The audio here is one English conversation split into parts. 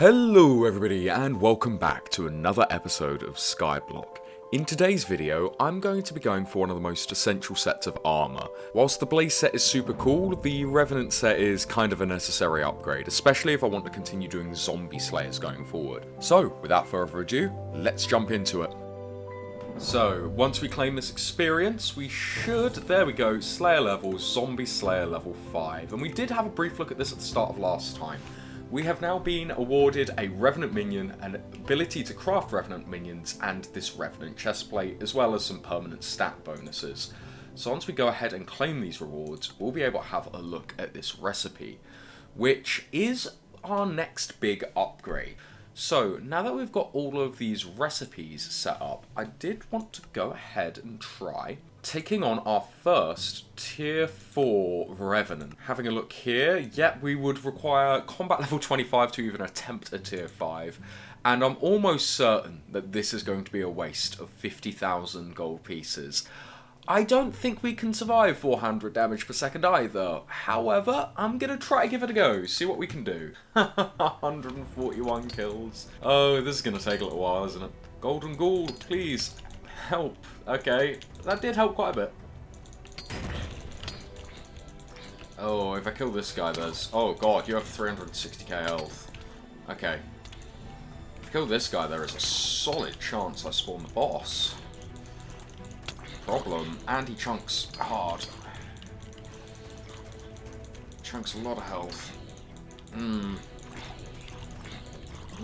Hello everybody and welcome back to another episode of Skyblock. In today's video, I'm going to be going for one of the most essential sets of armour. Whilst the Blaze set is super cool, the Revenant set is kind of a necessary upgrade, especially if I want to continue doing zombie slayers going forward. So, without further ado, let's jump into it. So, once we claim this experience, we should, there we go, Slayer level, Zombie Slayer level 5. And we did have a brief look at this at the start of last time. We have now been awarded a Revenant minion, an ability to craft Revenant minions, and this Revenant chestplate, as well as some permanent stat bonuses. So once we go ahead and claim these rewards, we'll be able to have a look at this recipe, which is our next big upgrade. So, now that we've got all of these recipes set up, I did want to go ahead and try taking on our first tier 4 Revenant. Having a look here, yep, we would require combat level 25 to even attempt a tier 5, and I'm almost certain that this is going to be a waste of 50,000 gold pieces. I don't think we can survive 400 damage per second either. However, I'm going to try to give it a go, see what we can do. 141 kills. Oh, this is going to take a little while, isn't it? Golden Ghoul, please, help. Okay, that did help quite a bit. Oh, if I kill this guy, there's... Oh god, you have 360k health. Okay. If I kill this guy, there is a solid chance I spawn the boss. Problem, and he chunks hard. Chunks a lot of health. I'm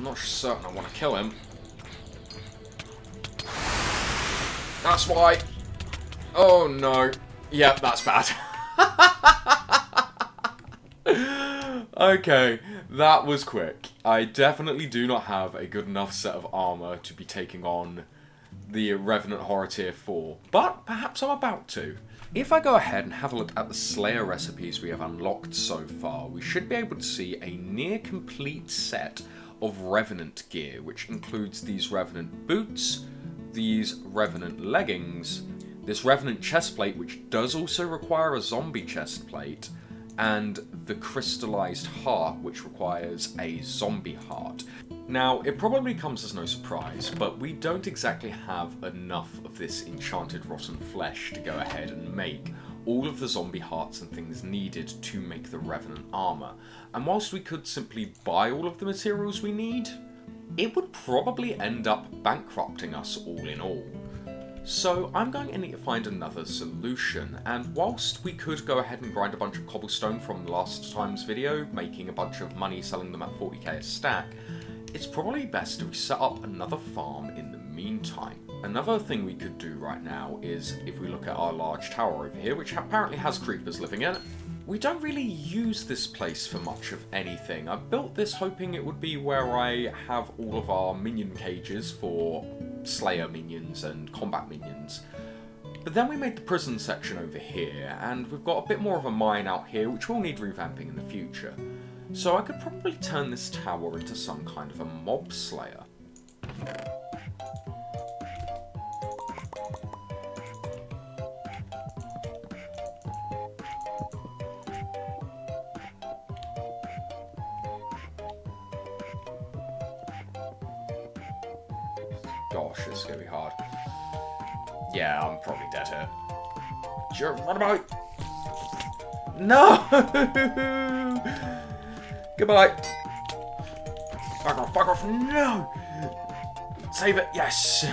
not certain I want to kill him. That's why. Oh no. Yep, that's bad. Okay, that was quick. I definitely do not have a good enough set of armor to be taking on the Revenant Horror Tier 4, but perhaps I'm about to. If I go ahead and have a look at the Slayer recipes we have unlocked so far, we should be able to see a near complete set of Revenant gear, which includes these Revenant boots, these Revenant leggings, this Revenant chestplate, which does also require a zombie chestplate, and the crystallized heart, which requires a zombie heart. Now, it probably comes as no surprise, but we don't exactly have enough of this enchanted rotten flesh to go ahead and make all of the zombie hearts and things needed to make the Revenant armor. And whilst we could simply buy all of the materials we need, it would probably end up bankrupting us all in all. So I'm going to need to find another solution, and whilst we could go ahead and grind a bunch of cobblestone from last time's video, making a bunch of money selling them at 40k a stack, it's probably best to set up another farm in the meantime. Another thing we could do right now is, if we look at our large tower over here, which apparently has creepers living in it, we don't really use this place for much of anything. I built this hoping it would be where I have all of our minion cages for Slayer minions and combat minions. But then we made the prison section over here, and we've got a bit more of a mine out here, which will need revamping in the future. So I could probably turn this tower into some kind of a mob slayer. Gosh, this is going to be hard. Yeah, I'm probably dead here. Sure, run about! No! Goodbye! Fuck off, no! Save it, yes!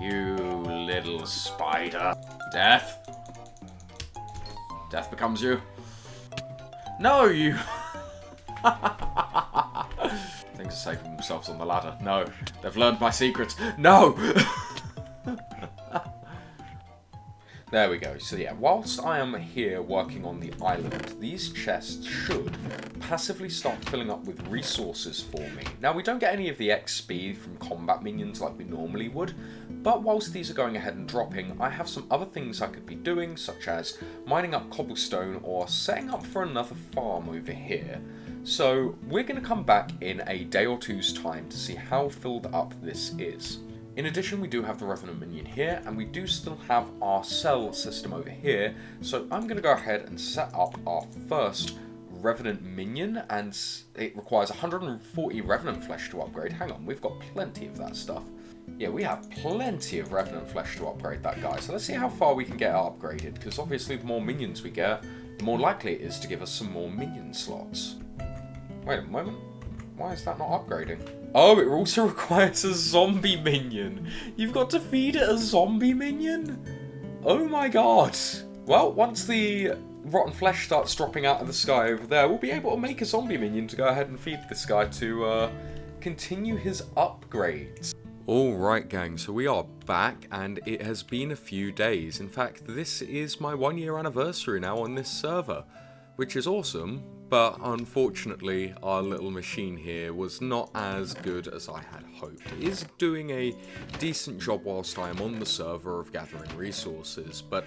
You little spider. Death. Death becomes you. No, you! Things are saving themselves on the ladder. No, they've learned my secrets. No! There we go. So yeah, whilst I am here working on the island, these chests should passively start filling up with resources for me. Now, we don't get any of the XP from combat minions like we normally would, but whilst these are going ahead and dropping, I have some other things I could be doing, such as mining up cobblestone or setting up for another farm over here. So we're going to come back in a day or two's time to see how filled up this is. In addition, we do have the Revenant minion here, and we do still have our cell system over here, so I'm going to go ahead and set up our first Revenant minion, and it requires 140 Revenant flesh to upgrade. Hang on, we've got plenty of that stuff. Yeah, we have plenty of Revenant flesh to upgrade that guy. So let's see how far we can get it upgraded, because obviously the more minions we get, the more likely it is to give us some more minion slots. Wait a moment. Why is that not upgrading? Oh, it also requires a zombie minion. You've got to feed it a zombie minion? Oh my god. Well, once the rotten flesh starts dropping out of the sky over there, we'll be able to make a zombie minion to go ahead and feed this guy to continue his upgrades. Alright gang, so we are back and it has been a few days. In fact, this is my 1 year anniversary now on this server, which is awesome, but unfortunately our little machine here was not as good as I had hoped. It is doing a decent job whilst I am on the server of gathering resources, but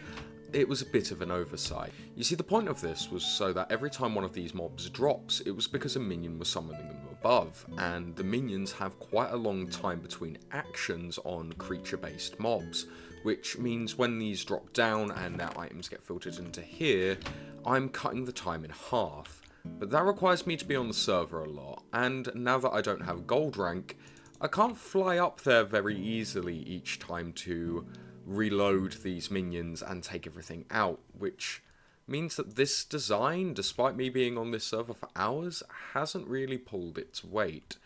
it was a bit of an oversight. You see, the point of this was so that every time one of these mobs drops, it was because a minion was summoning them above, and the minions have quite a long time between actions on creature-based mobs, which means when these drop down and their items get filtered into here, I'm cutting the time in half. But that requires me to be on the server a lot, and now that I don't have gold rank, I can't fly up there very easily each time to reload these minions and take everything out, which means that this design, despite me being on this server for hours, hasn't really pulled its weight.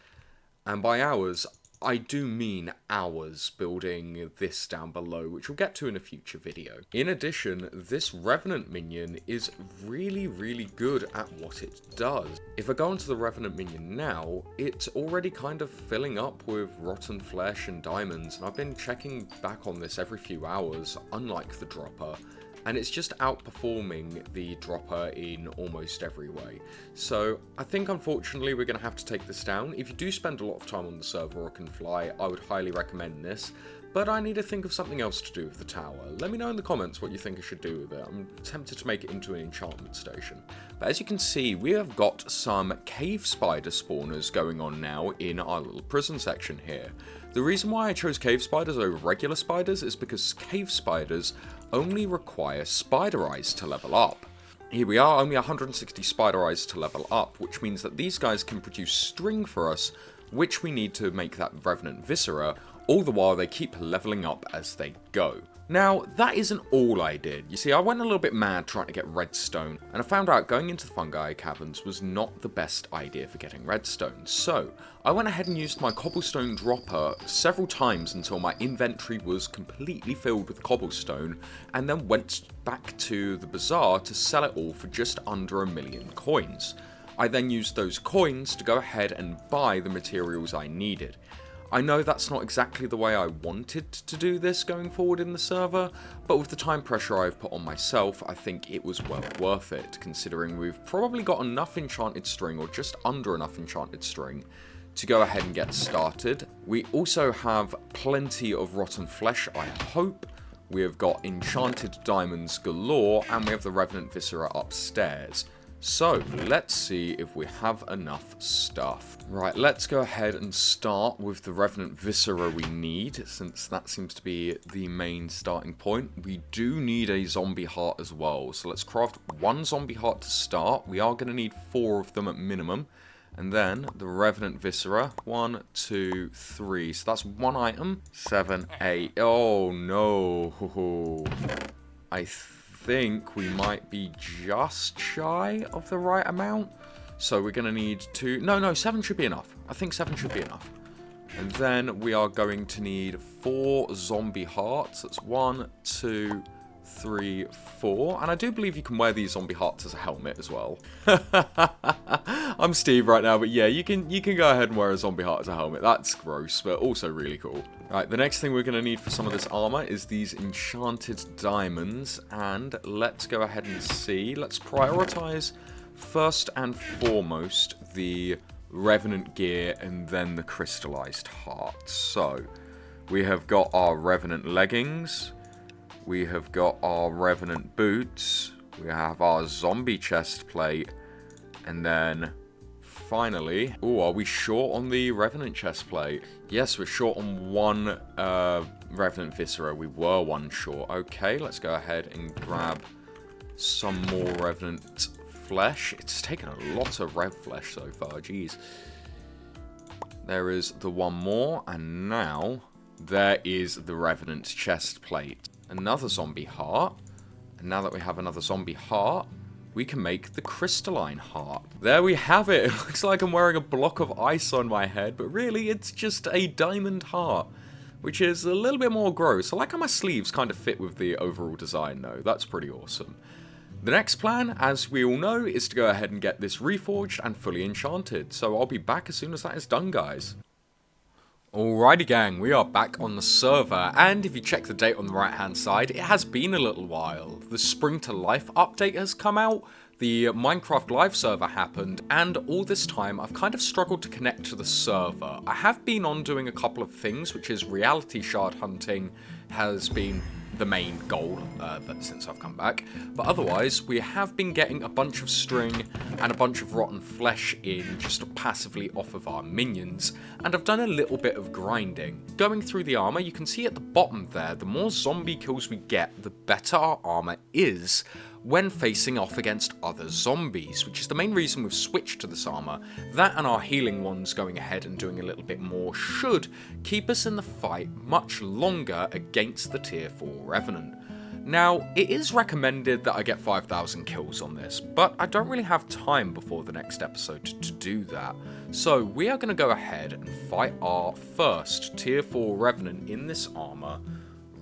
And by hours, I do mean hours building this down below, which we'll get to in a future video. In addition, this Revenant minion is really good at what it does. If I go onto the Revenant minion now, it's already kind of filling up with rotten flesh and diamonds, and I've been checking back on this every few hours, unlike the dropper, and it's just outperforming the dropper in almost every way. So I think unfortunately we're going to have to take this down. If you do spend a lot of time on the server or can fly, I would highly recommend this, but I need to think of something else to do with the tower. Let me know in the comments what you think I should do with it. I'm tempted to make it into an enchantment station. But as you can see, we have got some cave spider spawners going on now in our little prison section here. The reason why I chose cave spiders over regular spiders is because cave spiders only require spider eyes to level up. Here we are, only 160 spider eyes to level up, which means that these guys can produce string for us, which we need to make that Revenant Viscera, all the while they keep leveling up as they go. Now, that isn't all I did. You see, I went a little bit mad trying to get redstone, and I found out going into the fungi caverns was not the best idea for getting redstone. So, I went ahead and used my cobblestone dropper several times until my inventory was completely filled with cobblestone, and then went back to the bazaar to sell it all for just under 1,000,000 coins. I then used those coins to go ahead and buy the materials I needed. I know that's not exactly the way I wanted to do this going forward in the server, but with the time pressure I've put on myself, I think it was well worth it, considering we've probably got enough enchanted string, or just under enough enchanted string, to go ahead and get started. We also have plenty of rotten flesh, I hope. We have got enchanted diamonds galore, and we have the Revenant Viscera upstairs. So, let's see if we have enough stuff. Right, let's go ahead and start with the Revenant Viscera we need, since that seems to be the main starting point. We do need a zombie heart as well, so let's craft 1 zombie heart to start. We are going to need 4 of them at minimum. And then the Revenant Viscera, 1, 2, 3. So that's 1 item. 7, 8. Oh no. I think we might be just shy of the right amount. So we're going to need 2. No, 7 should be enough. I think 7 should be enough. And then we are going to need 4 zombie hearts. That's 1, 2, 3, 4. And I do believe you can wear these zombie hearts as a helmet as well. I'm Steve right now, but yeah, you can go ahead and wear a zombie heart as a helmet. That's gross, but also really cool. Right, the next thing we're going to need for some of this armor is these enchanted diamonds, and let's go ahead and see. Let's prioritize first and foremost the Revenant gear and then the crystallized heart. So, we have got our Revenant leggings, we have got our Revenant boots, we have our zombie chest plate, and then finally, oh, are we short on the Revenant chest plate? Yes, we're short on 1 Revenant Viscera. We were 1 short. Okay, let's go ahead and grab some more Revenant flesh. It's taken a lot of rev flesh so far, jeez. There is the one more, and now there is the Revenant chest plate. Another zombie heart, and now that we have another zombie heart, we can make the crystalline heart. There we have it. It looks like I'm wearing a block of ice on my head, but really it's just a diamond heart, which is a little bit more gross. I like how my sleeves kind of fit with the overall design though. That's pretty awesome. The next plan, as we all know, is to go ahead and get this reforged and fully enchanted. So I'll be back as soon as that is done, guys. Alrighty gang, we are back on the server, and if you check the date on the right hand side, it has been a little while. The Spring to Life update has come out, the Minecraft Live server happened, and all this time I've kind of struggled to connect to the server. I have been on doing a couple of things, which is reality shard hunting has been the main goal since I've come back, but otherwise we have been getting a bunch of string and a bunch of rotten flesh in just passively off of our minions, and I've done a little bit of grinding. Going through the armor, you can see at the bottom there, the more zombie kills we get, the better our armor is when facing off against other zombies, which is the main reason we've switched to this armor. That and our healing ones going ahead and doing a little bit more should keep us in the fight much longer against the tier 4 Revenant. Now, it is recommended that I get 5,000 kills on this, but I don't really have time before the next episode to do that. So we are going to go ahead and fight our first tier 4 Revenant in this armor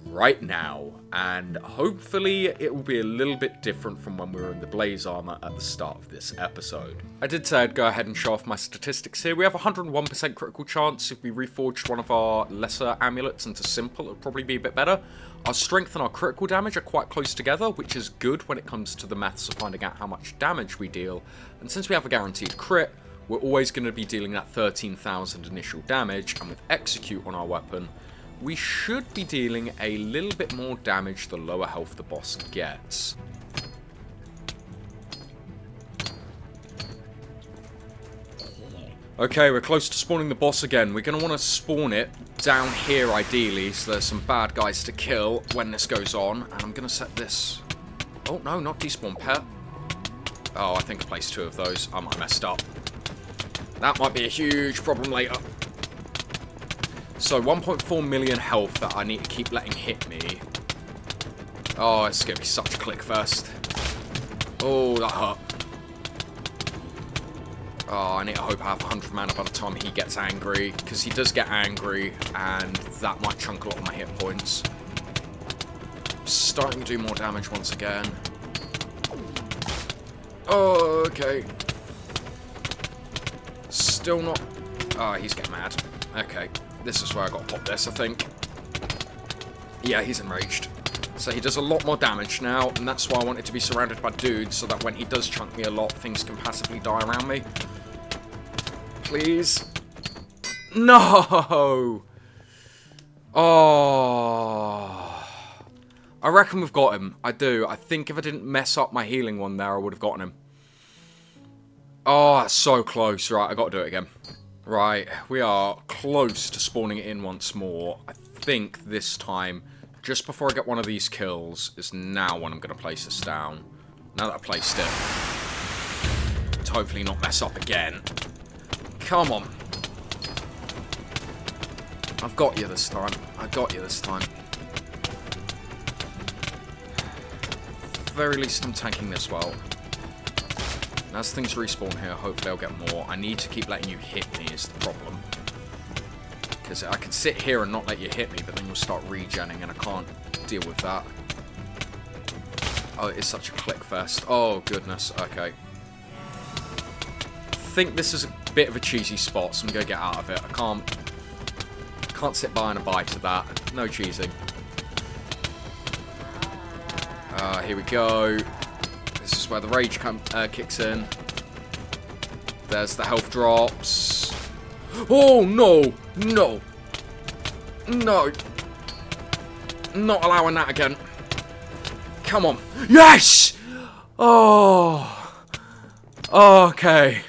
right now, and hopefully it will be a little bit different from when we were in the Blaze armor at the start of this episode. I did say I'd go ahead and show off my statistics here. We have a 101% critical chance. If we reforged one of our lesser amulets into simple, it would probably be a bit better. Our strength and our critical damage are quite close together, which is good when it comes to the maths of finding out how much damage we deal, and since we have a guaranteed crit, we're always going to be dealing that 13,000 initial damage, and with execute on our weapon, we should be dealing a little bit more damage the lower health the boss gets. Okay, we're close to spawning the boss again. We're going to want to spawn it down here ideally, so there's some bad guys to kill when this goes on. And I'm going to set this... Oh, no, not despawn pet. Oh, I think I placed 2 of those. I might have messed up. That might be a huge problem later. So 1.4 million health that I need to keep letting hit me. Oh, it's going to be such a click first. Oh, that hurt. Oh, I need to hope I have 100 mana by the time he gets angry, because he does get angry, and that might chunk a lot of my hit points. Starting to do more damage once again. Oh, okay. Still not... Oh, he's getting mad. Okay. This is where I got to pop this, I think. Yeah, he's enraged. So he does a lot more damage now, and that's why I wanted to be surrounded by dudes, so that when he does chunk me a lot, things can passively die around me. Please. No! Oh. I reckon we've got him. I do. I think if I didn't mess up my healing one there, I would have gotten him. Oh, that's so close. Right, I got to do it again. Right, we are close to spawning it in once more. I think this time, just before I get one of these kills, is now when I'm going to place this down. Now that I placed it. To hopefully not mess up again. Come on. I've got you this time. I got you this time. At the very least, I'm tanking this well. As things respawn here, hopefully I'll get more. I need to keep letting you hit me is the problem. Because I can sit here and not let you hit me, but then you'll start regenning, and I can't deal with that. Oh, it is such a click fest. Oh, goodness. Okay. I think this is a bit of a cheesy spot, so I'm going to get out of it. I can't sit by and abide to that. No cheesing. Here we go. This is where the rage kicks in. There's the health drops. Oh, no! No! No! Not allowing that again. Come on. Yes! Oh! Okay.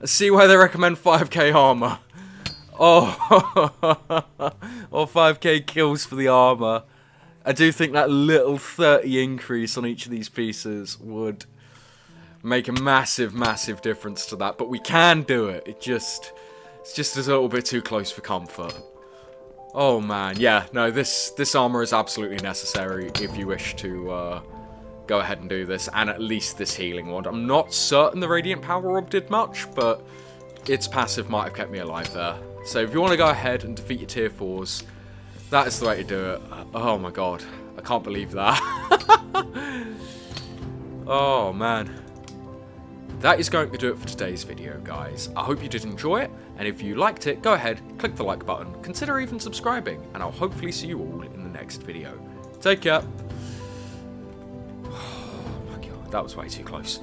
I see why they recommend 5k armor. Oh! Or 5k kills for the armor. I do think that little 30 increase on each of these pieces would make a massive, massive difference to that. But we can do it. It's just a little bit too close for comfort. Oh man, yeah, no, this armor is absolutely necessary if you wish to go ahead and do this, and at least this healing wand. I'm not certain the Radiant Power Orb did much, but its passive might have kept me alive there. So if you want to go ahead and defeat your tier 4s, that is the way to do it. Oh my god, I can't believe that. Oh man. That is going to do it for today's video, guys. I hope you did enjoy it, and if you liked it, go ahead, click the like button, consider even subscribing, and I'll hopefully see you all in the next video. Take care. Oh my god, that was way too close.